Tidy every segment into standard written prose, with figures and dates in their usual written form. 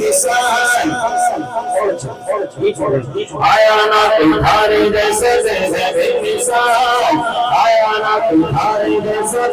مثال آیا نہ تمہارے جیسا بے مثال آیا نہ تمہارے جیسا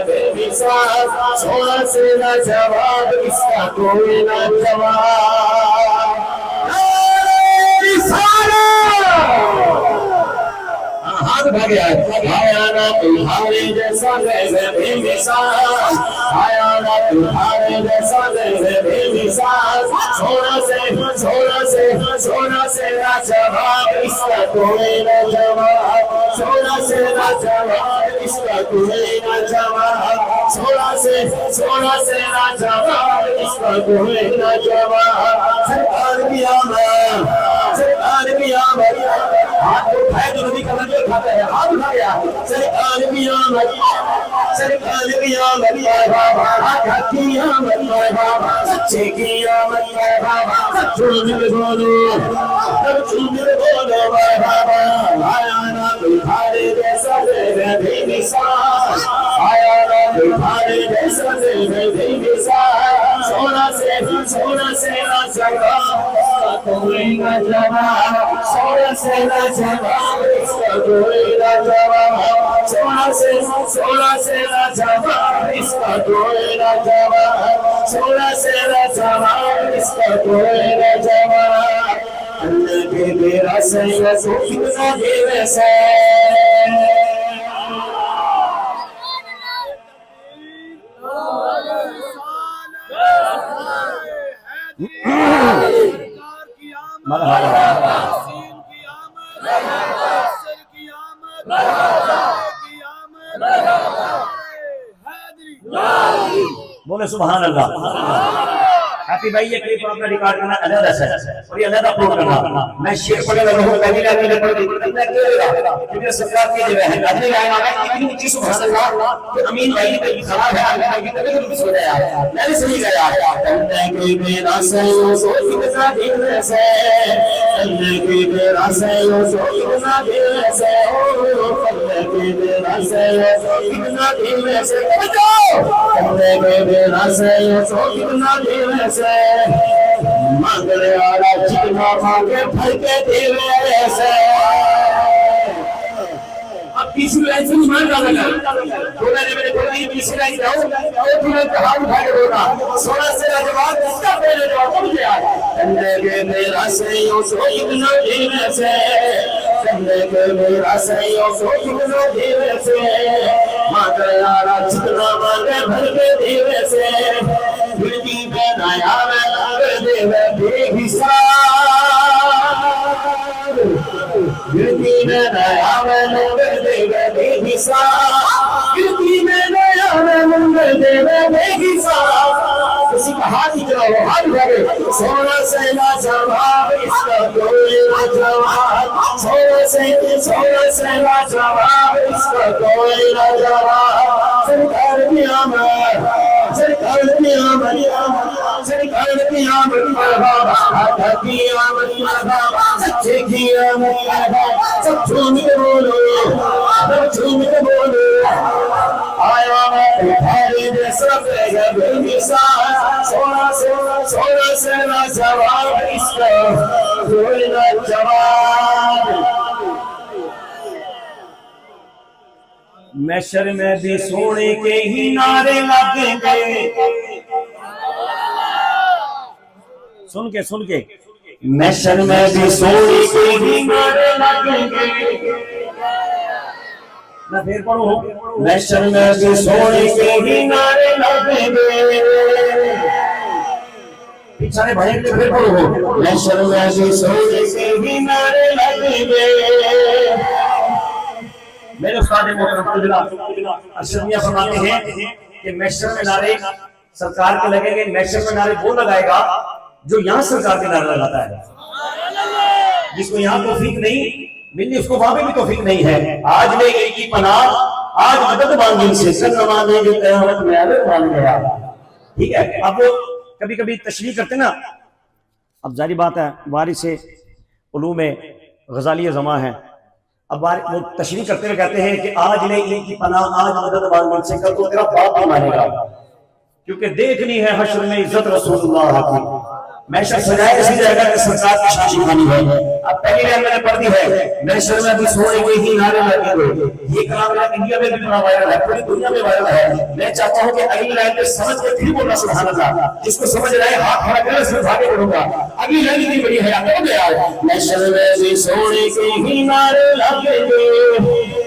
بے مثال سونا سے نہ جواب اس کا کوئی نہ جواب ہاتھ بھاگے آیا نہ تمہارے جیسا بے مثال آیا نہ تمہارے جیسا بے مثال سونا سے نہ جواب اس کا کوئی نہ جواب سونا سے نہ جواب اس کا کوئی نہ جواب سونا سے نہ جواب اس کا کوئی نہ جواب سرکار کی آمد ہاتھ اٹھائے تو نبی کا نبی کھاتا ہے ہاتھ اٹھایا سرکار کی آمد بابا حق کی آمد بابا سچے کی آمد بابا سچوں میں بولو بابا آیا نہ تمہارے جیسا بے مثال آیا نہ تمہارے جیسا بے مثال سونا سے نہ جواب کوئی نہ جواب سونا سے نہ جواب اس کا کوئی نہ جواب سونا سے نہ جواب اس کا کوئی نہ جواب سونا سے نہ جواب اس کا کوئی نہ جواب اللہ کے میرا سیہ سوچنا بھی ویسے بولے سبحان اللہ ہیپی بھائی یہ کلپ آپ نے ریکارڈ کرنا علیحدہ سے اور یہ علیحدہ اپلوڈ کرنا میں شیئر پڑھے لگا ہوں پہلی لائن میں پڑھ دی میں کیوں لے رہا کیونکہ سرکار کی جو ہے اگلی لائن آگا اتنی اونچی سبحان اللہ کہ امین بھائی کی خراب ہے امین بھائی کی طبیعت بھی سو گیا میں بھی سمجھ گیا اللہ کی میرا سیو سو کتنا دل سے اللہ کی میرا سیو سو کتنا دل سے اللہ کی میرا سیو سو کتنا دل سے اللہ کی میرا سیو سو کتنا دل سے مانگنے والا جتنا مانگے بھر کے دل سے اب تیسری لائن سے مان ڈالا گا بولا نے میرے بولا یہ تیسری لائن جاؤ اور تمہیں ہاتھ اٹھا کے بولنا سونا سے جواب اس کا پہلے جواب ہو گیا اللہ کے میرا سیو سو کتنا دل سے اللہ کے میرا سیو سو کتنا دل سے مانگنے والا جتنا مانگے بھر کے دل سے دلتی بنایا میں دے میں بے حساب دلتی بنایا میں دے میں بے حساب دلتی بنایا میں دے میں بے حساب کسی کا ہاتھ ہی چلاؤ ہاتھ بھرے سونا سے نہ جواب اس کا کوئی نہ جواب سونا سے نہ جواب اس کا کوئی نہ جواب سرکار کی آمد سرکار کی آمد سرکار کی آمد بابا حق کی آمد بابا سچے کی آمد بابا سب جھوم کے بولو آیا میں تمہارے جیسا بے مثال سونا سے نہ جواب اس کا کوئی نہ جواب محشر میں بھی سونے کے ہی نعرے لگیں گے سن کے محشر میں بھی سونے کے ہی نعرے لگیں گے میں پھر پڑھوں محشر میں بھی سونے کے ہی نعرے لگیں گے پیچھے بھائی کے پھر پڑھوں محشر میں بھی سونے کے ہی نعرے لگیں گے میرے استاد محترم ارشدیہ فرماتے ہیں کہ محشر میں نعرے سرکار کے لگیں گے محشر میں نعرے وہ لگائے گا جو یہاں سرکار کے نعرے لگاتا ہے جس کو یہاں توفیق نہیں ملی اس کو وہاں پہ بھی توفیق نہیں ہے آج لے گئی کی پناہ آج مدد مانگی سے سر نمانے جو قیامت میں عدد مان گیا ٹھیک ہے اب کبھی کبھی تشریح کرتے نا اب ظاہری بات ہے وارث علوم غزالی زماں ہے اب وہ تشریح کرتے ہوئے کہتے ہیں کہ آج لے ان کی پناہ آج مدد مانگنے سے کل تو تیرا باپ بھی مانے گا کیونکہ دیکھنی ہے حشر میں عزت رسول اللہ کی محشر سجائے اسی جگہ کہ سرکار کی شان شیخانی ہے. اب پہلی لائن میں نے پڑھ دی ہے، محشر میں بھی سونے کے ہی نعرے لگے ہوئے. یہ کلام انڈیا میں بھی بڑا وائرل ہے، پوری دنیا میں وائرل ہے. میں چاہتا ہوں کہ اگلی لائن پہ سمجھ کے پھر بولنا سبحان اللہ. جس کو سمجھ رہے ہاتھ کھڑا کرے صرف آگے بڑھوں گا. اگلی لائن اتنی بڑی ہے، آپ کو گیا محشر میں بھی سونے کے ہی نعرے لگے ہوئے،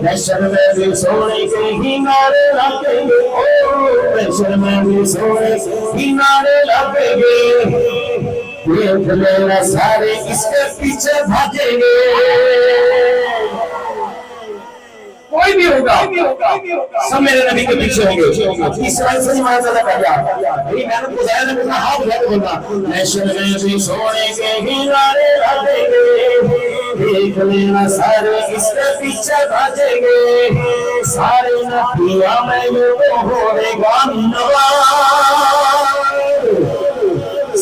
محشر میں بھی سونے کے ہی نعرے لگے ہوئے، محشر میں بھی سونے کے ہی نعرے لگے ہوئے. دیکھ لینا سارے اس کے پیچھے بھاگیں گے. کوئی بھی ہوگا سب میرے نبی کے پیچھے ہوں گے. اس طرح سے مانا زیادہ کر گیا میری محنت کو ضائع نہ کرنا. ہاتھ اٹھا کے بولنا محشر میں بھی سونے کے ہی نعرے لگیں گے. دیکھ لینا سارے اس کے پیچھے بھاگیں گے. سارے نبیوں میں وہ ہوئے گا نواز،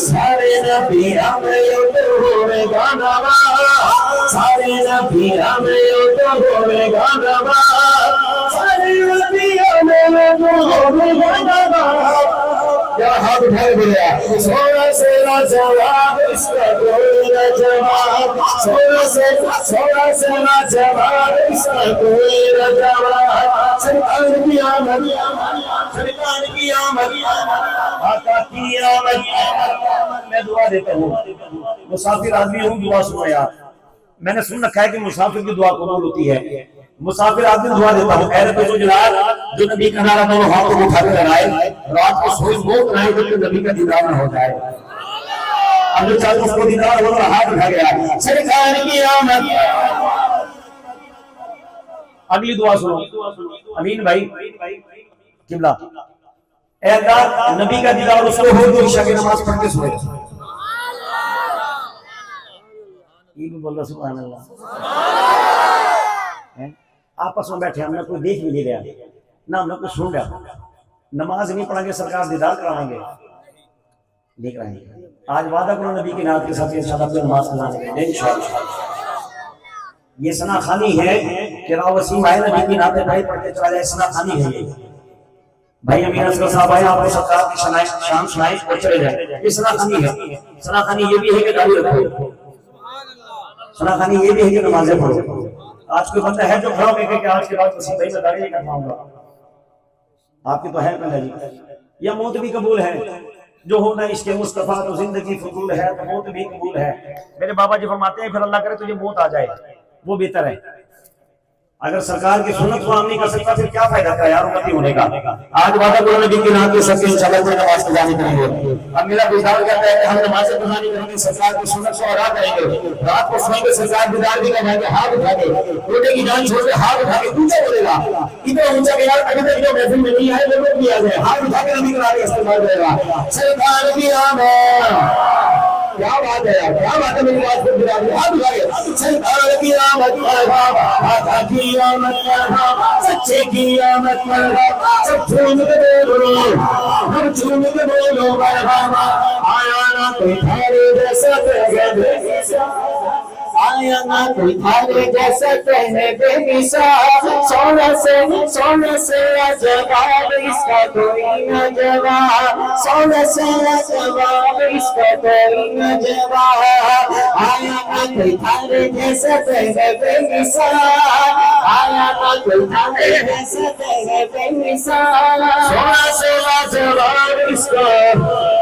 سارے نبیوں میں تو ہوئے گا نواز، سارے نبیوں میں تو ہوئے گا نواز، سارے نبیوں میں تو ہوئے گا نواز. کیا ہاتھ اٹھائے بولیا سونا سے لاجواب اس کا کوئی نہ جواب، سونا سے لاجواب اس کا کوئی نہ جواب. سرکار کی آمد، سرکار کی آمد، آقا کی آمد. میں دعا دیتا ہوں، مسافر آدمی ہوں دعا سنو یار. میں نے سن رکھا ہے کہ مسافر کی دعا قبول ہوتی ہے. مسافر آدمی دعا دیتا ہوں، اے رب جلال جو نبی کا نعرہ تھا وہ ہاتھوں کو اٹھا کر لگائے، رات کو سوئی موت نہ آئے تو نبی کا دیدار نہ ہو جائے. اب جو چاہتے اس کو دیدار ہو رہا ہاتھ اٹھا گیا سرکار کی آمد. اگلی دعا سنو امین بھائی قبلہ. اے اللہ نبی کا دیدار اس کو ہو جو عشاء کی نماز پڑھ کے سوئے. یہ بھی بول رہا سبحان اللہ. آپس میں بیٹھے ہم نے کوئی دیکھ بھی نہیں رہا نہ ہم نے کوئی سن رہا. نماز نہیں پڑھیں گے سرکار دیدار کرائیں گے دیکھ رہے ہیں. آج وعدہ کرو نبی کی نعت کے ساتھ انشاءاللہ نماز پڑھانے گے انشاءاللہ. یہ ثنا خوانی ہے کہ راو وسیم آئے نبی کی نعت بھائی پڑھ کے چلا جائے. ثنا خوانی ہے یہ بھائی امین اصغر صاحب آئے آپ کو سرکار کی شان سنائیں اور چلے جائیں. یہ ثنا خوانی ہے. ثنا خوانی یہ بھی ہے کہ داڑھی رکھو. ثنا خوانی یہ بھی ہے کہ نمازیں پڑھو. آج کوئی بندہ ہے جو کھڑا ہو کہ آج کے بعد وسیم بھائی میں داڑھی نہیں کر پاؤں گا. آپ کی تو ہے پہلے جی. یا موت بھی قبول ہے جو ہونا عشق مصطفیٰ تو زندگی فضول ہے تو موت بھی قبول ہے. میرے بابا جی فرماتے ہیں پھر اللہ کرے تجھے موت آ جائے وہ بہتر ہے. اگر سرکار کی سنت کو عام نہیں کر سکتا پھر کیا فائدہ تھا یار امتی ہونے کا. آج وعدہ کرو نبی کی نعت کے ساتھ انشاءاللہ کوئی نماز پڑھانی کریں گے. اب میرا گزار کہتا ہے کہ ہم نماز پڑھانی کریں گے سرکار کی سنت کو ادا کریں گے. رات کو سوئیں گے سرکار دیدار بھی کریں گے ہاتھ اٹھا کے روٹے کی جان چھوڑ کے ہاتھ اٹھا کے اونچا بولے گا. اتنا اونچا کہ یار ابھی تک جو محفل میں نہیں آئے وہ لوگ بھی آ جائے. ہاتھ اٹھا کے نبی کی نعت استعمال کرے گا سرکار کی آمد. کیا بات ہے یار کیا بات ہے. میری بات کو گرا دیا ہاتھ اٹھا کے سرکار کی آمد مرحبا آقا کی آمد مرحبا سچے کی آمد مرحبا. سب جھوم کے بولو ہم جھوم کے بولو مرحبا. آیا نہ کوئی تھارے جیسا کہنے آیا نہ کوئی تھارے جیسا کہنے بے مثال. سونے سے جواب اس کا کوئی نہ جواب. سونے سے جواب اس کا کوئی نہ جواب. آیا نہ کوئی تھارے جیسا کہنے بے مثال. آیا نہ کوئی تھارے جیسا کہنے بے مثال. سونے سے جواب اس کا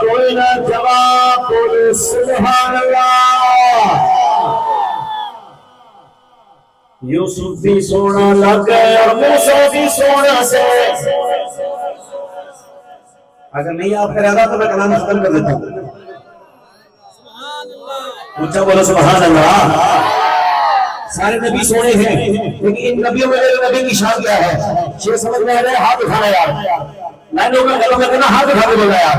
کوئی نہ جواب. بولے سبحان اللہ. یوسف بھی سونا لگ گئے اور موسیٰ بھی سونا سے. اگر نہیں آپ کا ارادہ تو میں کلام ختم کر دیتا ہوں. اونچا بولو سبحان اللہ. سارے نبی سونے ہیں لیکن ان نبیوں میں نبی کی شان کیا ہے. شیخ سمجھ میں آ رہے ہیں ہاتھ اٹھانا یار. میں لوگوں کا کلام کرنا ہاتھ اٹھا کے بولا یار.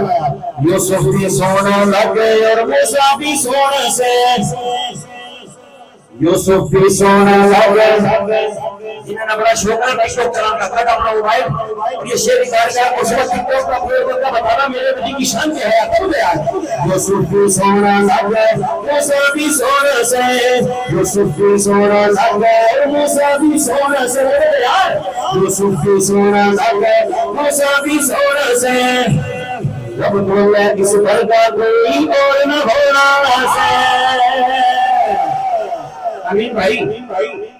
یوسف بھی سونا لگ گئے اور موسیٰ بھی سونے سے. یوسف بھی سونا لگ گئے. جنہوں نے بڑا شوق ہے ٹک ٹاک چلانا کا تھا اپنا موبائل اور یہ شعر نکال کے اس وقت ٹک ٹاک کا اپلوڈ کر کے بتانا میرے نبی کی شان کیا ہے. کب گیا یوسف بھی سونا لگ گئے موسیٰ بھی سونے سے. یوسف بھی سونا لگ گئے موسیٰ بھی سونے سے. یار یوسف بھی سونا لگ گئے موسیٰ بھی سونے سے. رب بولے اس گھر کا کوئی اور نہ ہونا سے۔ امین بھائی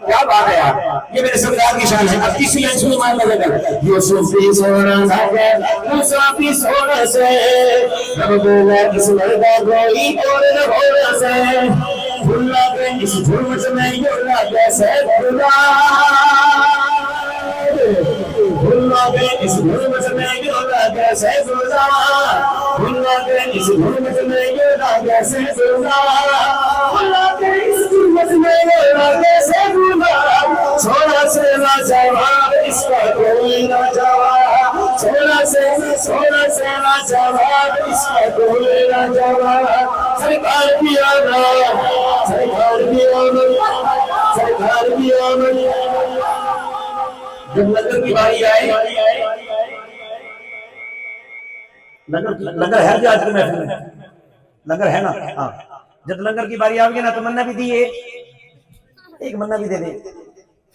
کیا بات ہے یار، یہ میرے سرکار کی شان ہے۔ اب کسی نے سلمان میں لگا یوسفی سونا سے یوسفی سونا سے رب بولے اس گھر کا کوئی اور نہ ہونا سے۔ بھولا کے اس جھوٹ میں یولا کیسے بھولا، بھولا کے اس جھوٹ میں یولا کیسے بھولا، بھولا کے اس جھوٹ میں یولا کیسے بھولا، بھولا کے اس جھوٹ میں یولا کیسے بھولا۔ سونا سے لاجواب اس کا کوئی نہ جواب، سونا سے لاجواب اس کا کوئی نہ جواب۔ سرکار کی آمد، سرکار کی آمد، سرکار کی آمد۔ جب لنگر کی باری آئے، لنگر ہے آج کے محفل میں، لنگر ہے نا؟ ہاں، جب لنگر کی باری آ گئی نا تو منہ بھی دیے، ایک منہ بھی دے دے،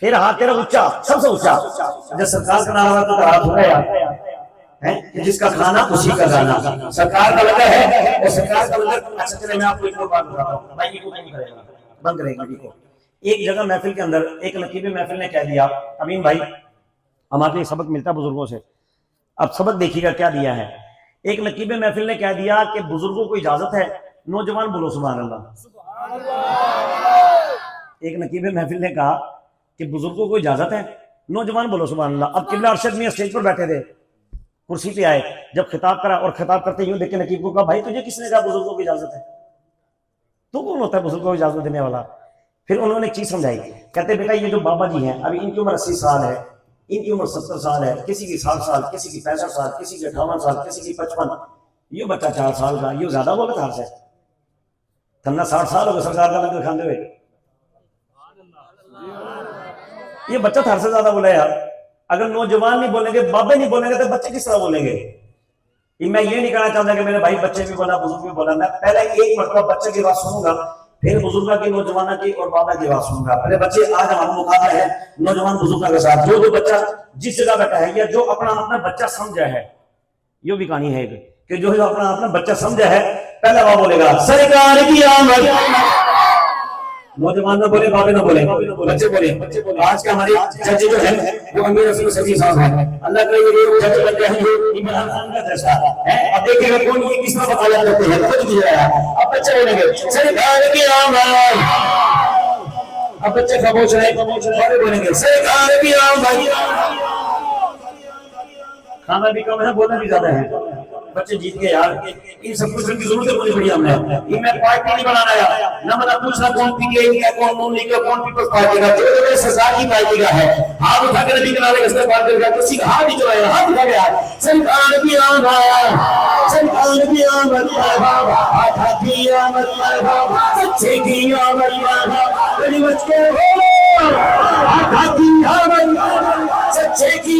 پھر ہاتھ تیرا اونچا، سب سے اونچا۔ جب سرکار کا نام تو ہاتھ ہو گیا کہ جس کا کھانا اسی کا گانا۔ سرکار کا لنگر ہے اور سرکار کا لنگر۔ اچھا چلے میں آپ کو ایک اور بات بتاتا ہوں، بھائی کو بند کرے گا، بند کرے گا کو۔ ایک جگہ محفل کے اندر ایک نقیب محفل نے کہہ دیا، امین بھائی ہمارے سبق ملتا ہے بزرگوں سے، اب سبق دیکھیے گا کیا دیا ہے۔ ایک نقیب محفل نے کہہ دیا کہ بزرگوں کو اجازت ہے، نوجوان بولو سبحان اللہ۔ ایک نقیب محفل نے کہا کہ بزرگوں کو اجازت ہے، نوجوان بولو سبحان اللہ۔ اب قبلہ ارشد میاں اسٹیج پر بیٹھے تھے، کرسی پہ آئے، جب خطاب کرا اور خطاب کرتے ہی دیکھ کے نقیب کو کہا بھائی تجھے کس نے کہا بزرگوں کو اجازت ہے؟ تو کون ہوتا ہے بزرگوں کو اجازت دینے والا؟ پھر انہوں نے ایک چیز سمجھائی، کہتے بیٹا یہ جو بابا جی ہیں ابھی ان کی عمر 80 سال ہے، ان کی عمر 70 سال ہے، کسی کی 60 سال، کسی کی 65 سال، کسی کی 58 سال، کسی کی 55، یہ بچہ 4 سال کا، یہ زیادہ بولت ہار سے تھنا 60 سال ہو گئے سرکار کا لنگر کھاندے ہوئے، یہ بچہ تھار سے زیادہ بولا یار۔ اگر نوجوان نہیں بولیں گے، بابے نہیں بولیں گے تو بچے کس طرح بولیں گے؟ میں یہ نہیں کہنا چاہتا کہ میرے بھائی بچے بھی بولا بزرگ بھی بولا، میں پہلے ایک مرتبہ بچے کی بات سنوں گا، پھر بزرگا کی، نوجوانہ کی اور بابا کی بات سنوں گا۔ پہلے بچے، آج ہمارا مقابلہ ہے نوجوان بزرگوں کے ساتھ، جو بچہ جس جگہ بیٹھا ہے یا جو اپنا بچہ سمجھا ہے، یہ بھی کہانی ہے کہ جو اپنا بچہ سمجھا ہے پہلا وہ بولے گا سرکار کی آمد۔ نوجوان نہ بولے، بابے نہ بولے، بچے بولے۔ آج کا ہمارے جج جو ہے وہ امیر رسول صدی صاحب ہے، اللہ کا یہ جج بن گئے ہیں جو عمران خان کا جیسا ہے۔ اب دیکھیں گے کون یہ کس طرح بتایا کرتے ہیں، خود بھی رہا ہے۔ اب بچے بولیں گے سرکار کی آمد، اب بچے خاموش رہے، بابے بولیں گے سرکار کی آمد۔ کھانا بھی کم ہے، بولنا بھی زیادہ ہے، بچے جیت گئے یار۔ ان سب کچھ کی ضرورت ہے پڑی ہم نے، یہ میں پارٹی نہیں بنانا ہے نہ، مطلب پوچھنا کون پی کے ان کا، کون نون لیگ کا، کون پیپلز پارٹی کا، جو جو سزا کی پارٹی کا ہے، ہاتھ اٹھا کے نبی کے نام کے استعمال کرے گا، کسی کا ہاتھ نہیں چلائے گا، ہاتھ اٹھا کے آئے سرکار کی آمد، سرکار کی آمد، آقا کی آمد، سچے کی آمد، میری مجھ کو آقا کی آمد، سچے کی